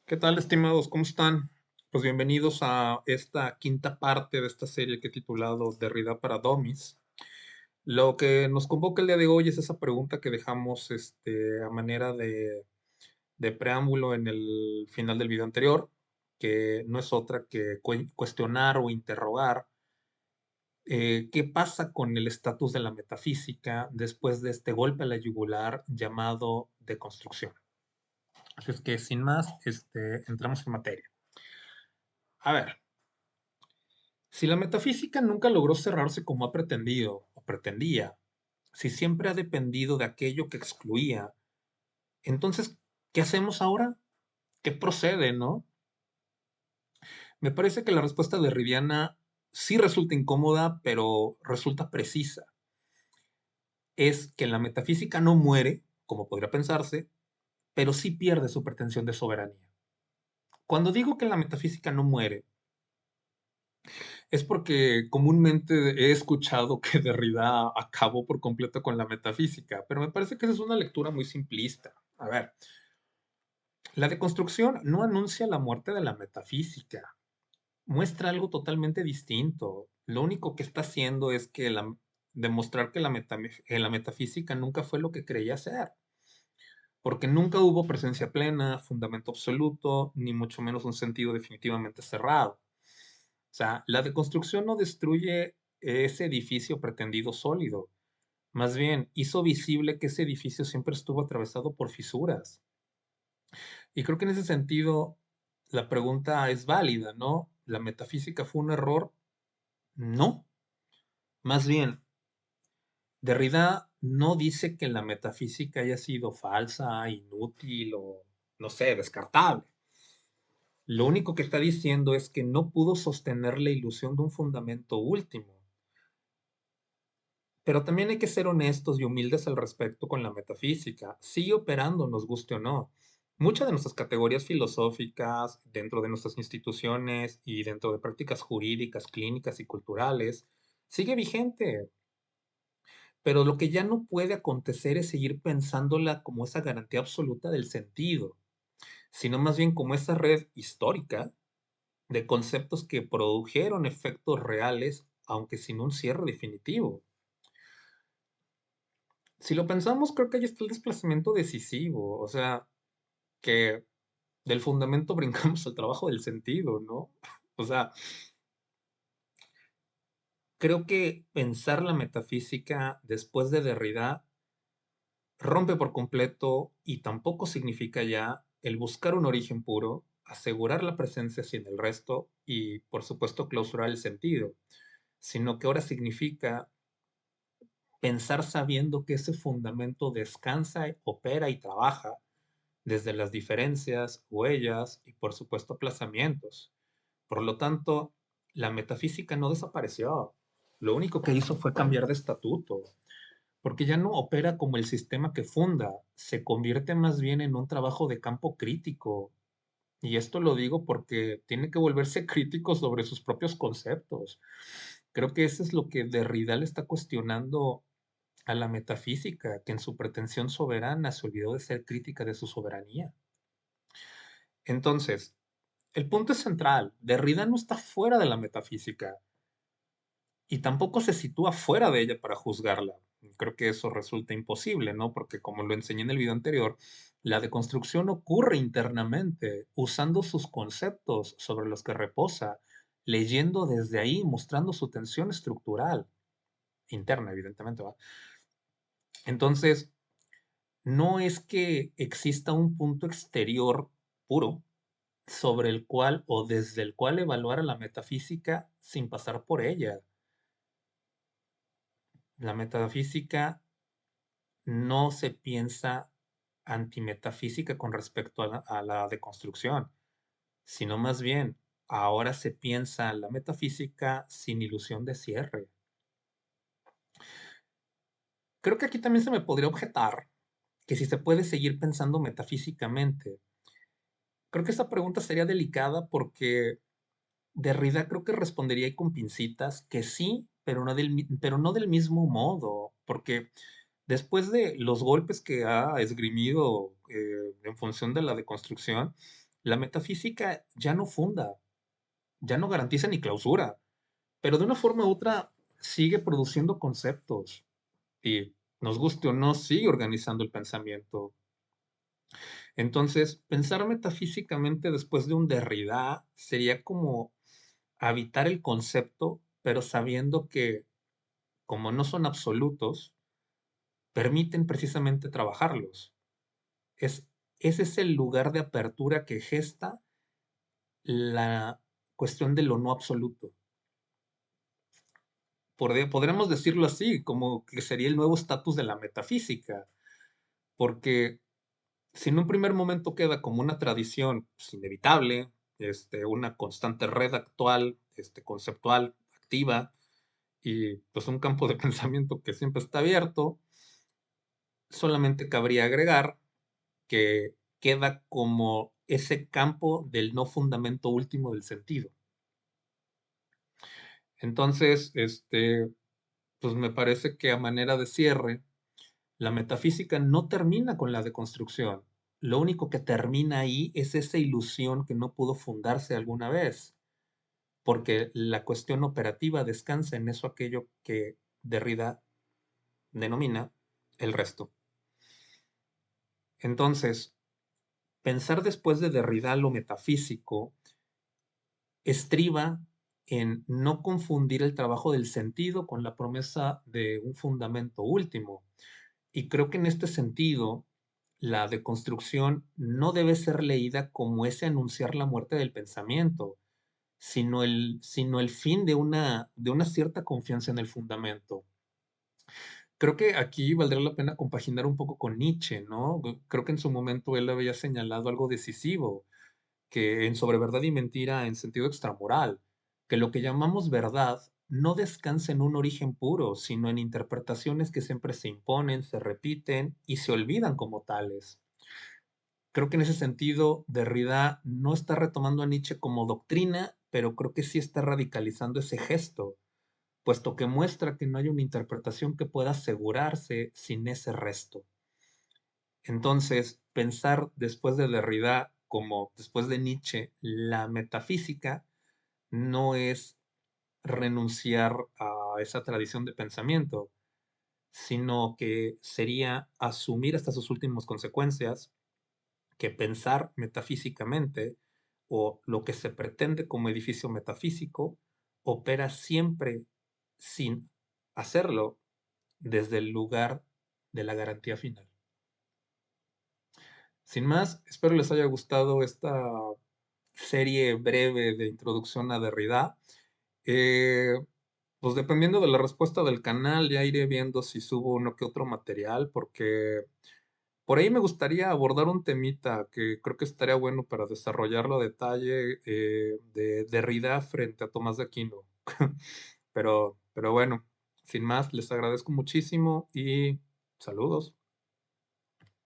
¿Qué tal, estimados? ¿Cómo están? Pues bienvenidos a esta quinta parte de esta serie que he titulado Derrida para Dummies. Lo que nos convoca el día de hoy es esa pregunta que dejamos a manera de preámbulo en el final del video anterior, que no es otra que cuestionar o interrogar qué pasa con el estatus de la metafísica después de este golpe a la yugular llamado deconstrucción. Así es que sin más, entramos en materia. A ver, si la metafísica nunca logró cerrarse como ha pretendido o pretendía, si siempre ha dependido de aquello que excluía, entonces, ¿qué hacemos ahora? ¿Qué procede, no? Me parece que la respuesta de Riviana sí resulta incómoda, pero resulta precisa. Es que la metafísica no muere, como podría pensarse, pero sí pierde su pretensión de soberanía. Cuando digo que la metafísica no muere, es porque comúnmente he escuchado que Derrida acabó por completo con la metafísica, pero me parece que esa es una lectura muy simplista. A ver, la deconstrucción no anuncia la muerte de la metafísica, muestra algo totalmente distinto. Lo único que está haciendo es demostrar que la metafísica nunca fue lo que creía ser, porque nunca hubo presencia plena, fundamento absoluto, ni mucho menos un sentido definitivamente cerrado. O sea, la deconstrucción no destruye ese edificio pretendido sólido. Más bien, hizo visible que ese edificio siempre estuvo atravesado por fisuras. Y creo que en ese sentido, la pregunta es válida, ¿no? ¿La metafísica fue un error? No. Más bien, Derrida no dice que la metafísica haya sido falsa, inútil o, no sé, descartable. Lo único que está diciendo es que no pudo sostener la ilusión de un fundamento último. Pero también hay que ser honestos y humildes al respecto con la metafísica. Sigue operando, nos guste o no. Muchas de nuestras categorías filosóficas, dentro de nuestras instituciones y dentro de prácticas jurídicas, clínicas y culturales, sigue vigente. Pero lo que ya no puede acontecer es seguir pensándola como esa garantía absoluta del sentido, sino más bien como esa red histórica de conceptos que produjeron efectos reales, aunque sin un cierre definitivo. Si lo pensamos, creo que ahí está el desplazamiento decisivo, o sea, que del fundamento brincamos al trabajo del sentido, ¿no? O sea, creo que pensar la metafísica después de Derrida rompe por completo y tampoco significa ya el buscar un origen puro, asegurar la presencia sin el resto y, por supuesto, clausurar el sentido, sino que ahora significa pensar sabiendo que ese fundamento descansa, opera y trabaja desde las diferencias, huellas y por supuesto aplazamientos. Por lo tanto, la metafísica no desapareció. Lo único que hizo fue cambiar de estatuto, porque ya no opera como el sistema que funda, se convierte más bien en un trabajo de campo crítico. Y esto lo digo porque tiene que volverse crítico sobre sus propios conceptos. Creo que eso es lo que Derrida le está cuestionando a la metafísica, que en su pretensión soberana se olvidó de ser crítica de su soberanía. Entonces, el punto es central. Derrida no está fuera de la metafísica y tampoco se sitúa fuera de ella para juzgarla. Creo que eso resulta imposible, ¿no? Porque como lo enseñé en el video anterior, la deconstrucción ocurre internamente, usando sus conceptos sobre los que reposa, leyendo desde ahí, mostrando su tensión estructural, interna, evidentemente, ¿va? Entonces, no es que exista un punto exterior puro sobre el cual o desde el cual evaluar a la metafísica sin pasar por ella. La metafísica no se piensa antimetafísica con respecto a la deconstrucción, sino más bien ahora se piensa la metafísica sin ilusión de cierre. Creo que aquí también se me podría objetar que si se puede seguir pensando metafísicamente. Creo que esta pregunta sería delicada porque Derrida creo que respondería ahí con pincitas que sí, pero no del mismo modo, porque después de los golpes que ha esgrimido en función de la deconstrucción, La metafísica ya no funda, ya no garantiza ni clausura, pero de una forma u otra sigue produciendo conceptos y, nos guste o no, sigue organizando el pensamiento. Entonces, pensar metafísicamente después de un Derrida sería como habitar el concepto, pero sabiendo que, como no son absolutos, permiten precisamente trabajarlos. Es, ese es el lugar de apertura que gesta la cuestión de lo no absoluto. Podremos decirlo así, como que sería el nuevo estatus de la metafísica, porque si en un primer momento queda como una tradición pues, inevitable, una constante red actual, conceptual, activa, y pues un campo de pensamiento que siempre está abierto, solamente cabría agregar que queda como ese campo del no fundamento último del sentido. Entonces, pues me parece que a manera de cierre, la metafísica no termina con la deconstrucción. Lo único que termina ahí es esa ilusión que no pudo fundarse alguna vez, porque la cuestión operativa descansa en eso aquello que Derrida denomina el resto. Entonces, pensar después de Derrida lo metafísico estriba en no confundir el trabajo del sentido con la promesa de un fundamento último. Y creo que en este sentido, la deconstrucción no debe ser leída como ese anunciar la muerte del pensamiento, sino el fin de una cierta confianza en el fundamento. Creo que aquí valdría la pena compaginar un poco con Nietzsche, ¿no? Creo que en su momento él había señalado algo decisivo, que en Sobre Verdad y Mentira en sentido extramoral, que lo que llamamos verdad no descansa en un origen puro, sino en interpretaciones que siempre se imponen, se repiten y se olvidan como tales. Creo que en ese sentido Derrida no está retomando a Nietzsche como doctrina, pero creo que sí está radicalizando ese gesto, puesto que muestra que no hay una interpretación que pueda asegurarse sin ese resto. Entonces, pensar después de Derrida como después de Nietzsche, la metafísica no es renunciar a esa tradición de pensamiento, sino que sería asumir hasta sus últimas consecuencias que pensar metafísicamente o lo que se pretende como edificio metafísico opera siempre sin hacerlo desde el lugar de la garantía final. Sin más, espero les haya gustado esta serie breve de introducción a Derrida. Eh, pues dependiendo de la respuesta del canal, ya iré viendo si subo uno que otro material, porque por ahí me gustaría abordar un temita que creo que estaría bueno para desarrollarlo a detalle de Derrida frente a Tomás de Aquino. Pero bueno, sin más, les agradezco muchísimo y saludos.